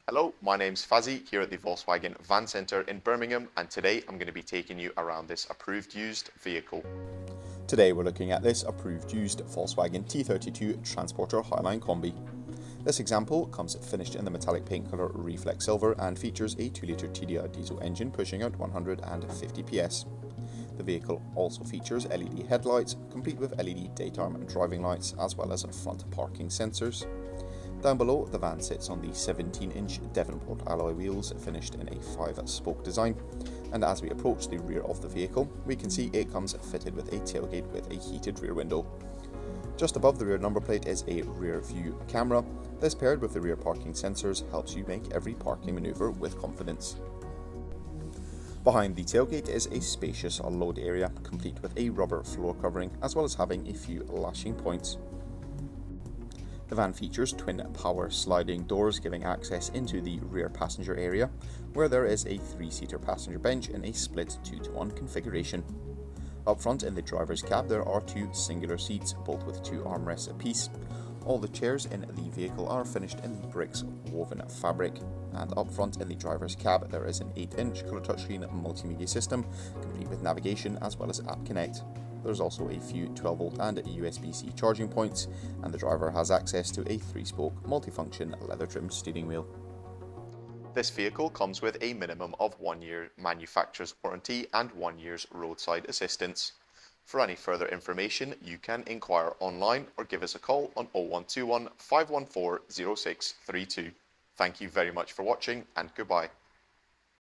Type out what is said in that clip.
Hello, my name's Fazzy here at the Volkswagen Van Centre in Birmingham, and today I'm going to be taking you around this approved used vehicle. Today we're looking at this approved used Volkswagen T32 Transporter Highline Kombi. This example comes finished in the metallic paint colour Reflex Silver and features a 2-litre TDI diesel engine pushing out 150 PS. The vehicle also features LED headlights, complete with LED daytime and driving lights, as well as front parking sensors. Down below, the van sits on the 17-inch Devonport alloy wheels finished in a 5-spoke design, and as we approach the rear of the vehicle, we can see it comes fitted with a tailgate with a heated rear window. Just above the rear number plate is a rear view camera. This, paired with the rear parking sensors, helps you make every parking manoeuvre with confidence. Behind the tailgate is a spacious load area, complete with a rubber floor covering, as well as having a few lashing points. The van features twin power sliding doors giving access into the rear passenger area, where there is a 3-seater passenger bench in a split 2-to-1 configuration. Up front in the driver's cab there are 2 singular seats, both with 2 armrests apiece. All the chairs in the vehicle are finished in the bricks woven fabric, and up front in the driver's cab there is an 8-inch colour touchscreen multimedia system, complete with navigation as well as App Connect. There's also a few 12V and USB-C charging points, and the driver has access to a 3-spoke multifunction leather-trimmed steering wheel. This vehicle comes with a minimum of 1 year manufacturer's warranty and 1 year's roadside assistance. For any further information, you can inquire online or give us a call on 0121 514 0632. Thank you very much for watching, and goodbye.